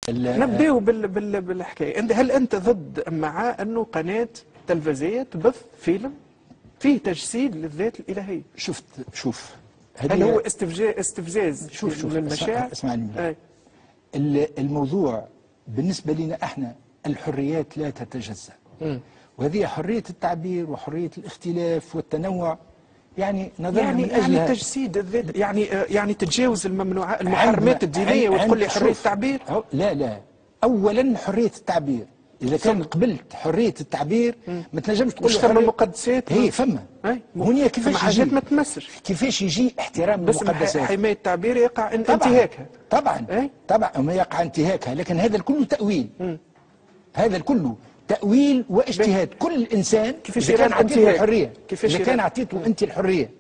نبداو بالحكايه. هل انت ضد مع انه قناه تلفزيونيه تبث فيلم فيه تجسيد للذات الالهيه؟ شوف هل هو استفزاز شوف للمشاعر؟ اسمعني. الموضوع بالنسبه لنا احنا الحريات لا تتجزأ، وهذه حريه التعبير وحريه الاختلاف والتنوع، يعني نظرنا من اجلها تجسيد الذات، يعني تتجاوز المحرمات الدينيه وتقول لي حريه التعبير؟ لا، اولا حريه التعبير، اذا كان قبلت حريه التعبير ما تنجمش تقول مش ثم المقدسات هي فما هنا كيفاش حاجات ما تمسش، كيفاش يجي احترام المقدسات؟ حمايه التعبير يقع انتهاكها طبعا ما يقع انتهاكها، لكن هذا الكل تاويل، هذا الكل تأويل واجتهاد. كل إنسان كيفاش إذا كان عطيته الحرية، إذا كان عطيته أنت الحرية،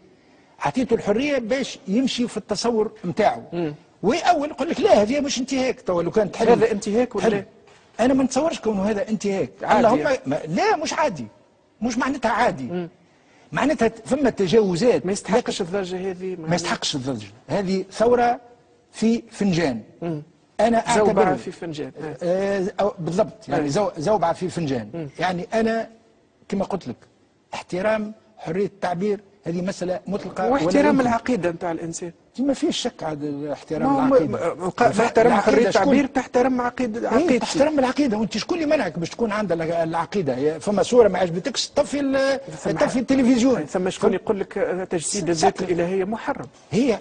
عطيته الحرية باش يمشي في التصور نتاعو، وأول يقول لك لا هذه مش انتهاك. تو لو كانت هذا انتهاك ولا؟ أنا ما نتصورش كونه هذا انتهاك. اللهم لا مش عادي، مش معناتها عادي، معناتها ثم تجاوزات. ما يستحقش الضجة هذه، ما يستحقش الضجة هذه. ثورة في فنجان، أنا أعتبر زوبعة في فنجان. بالضبط، يعني زوبعة في فنجان. يعني أنا كما قلت لك احترام حرية التعبير هذه مسألة مطلقة، واحترام العقيدة نتاع الإنسان. ما فيش شك على احترام العقيدة. تحترم حرية التعبير، تحترم عقيدتك، تحترم العقيدة. وأنت شكون اللي منعك باش تكون عندك العقيدة؟ فما صورة ما عجبتكش طفي التلفزيون. ثم شكون يقول لك تجسيد الذات الإلهية محرم؟ هي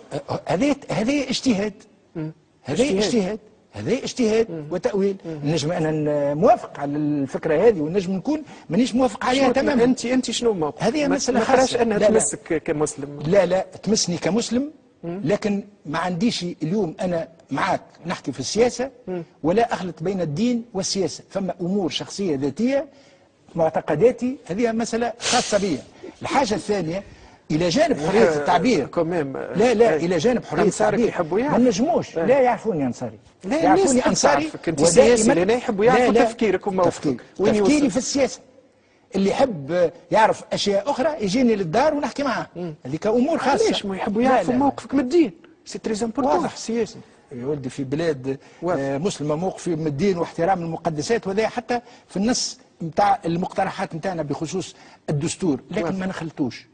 هذا اجتهاد، هذا اجتهاد وتأويل. نجم أنا موافق على الفكرة هذه، ونجم نكون مانيش موافق عليها تماما. أنت شنو موقف؟ هذه مسألة خاصة. ما تراش أنها تمسك كمسلم؟ لا تمسني كمسلم، لكن ما عنديش اليوم أنا معاك نحكي في السياسة ولا أخلط بين الدين والسياسة. فما أمور شخصية ذاتية، معتقداتي، هذه مسألة خاصة بي. الحاجة الثانية إلى جانب حرية التعبير، لا إلى جانب حرية التعبير ما نجموش. لا يعرفوني أنصاري، يعرفوني أنصاري، أنت سياسي لأن يحبوا يعرفوا تفكيرك وموقفك. تفكيري في السياسة، اللي يحب يعرف أشياء أخرى يجيني للدار ونحكي معاه، هذيك أمور خاصة. ليش ما يحبوا يعرفوا موقفك من الدين؟ سي تري امبورتون. واضح سياسي يا ولدي، في بلاد مسلمة موقفي من الدين واحترام المقدسات، وهذا حتى في النص نتاع المقترحات نتاعنا بخصوص الدستور، لكن ما نخلطوش،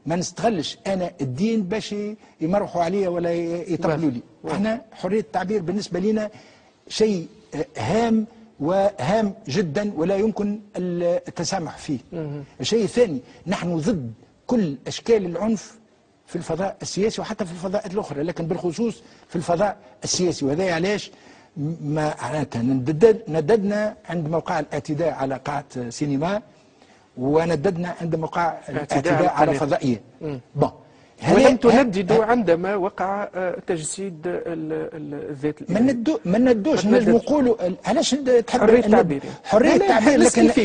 ما نستغلش انا الدين باش يمرحوا عليا ولا يطبلوا لي. احنا حريه التعبير بالنسبه لنا شيء هام وهام جدا ولا يمكن التسامح فيه. الشيء الثاني، نحن ضد كل اشكال العنف في الفضاء السياسي وحتى في الفضاءات الاخرى، لكن بالخصوص في الفضاء السياسي. وهذا علاش ما نددنا عند موقع الاعتداء على قاعه سينما، ونددنا عند موقع الاعتداء على فضائيه. ولم تنددوا عندما وقع تجسيد الذات الإلهية؟ ما ندوش، نجم نقولوا علاش تحب حرية التعبير، حرية التعبير،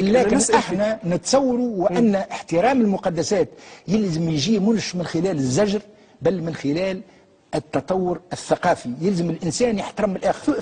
لكن احنا نتصوروا وان احترام المقدسات يلزم يجي مش من خلال الزجر، بل من خلال التطور الثقافي. يلزم الانسان يحترم الاخر.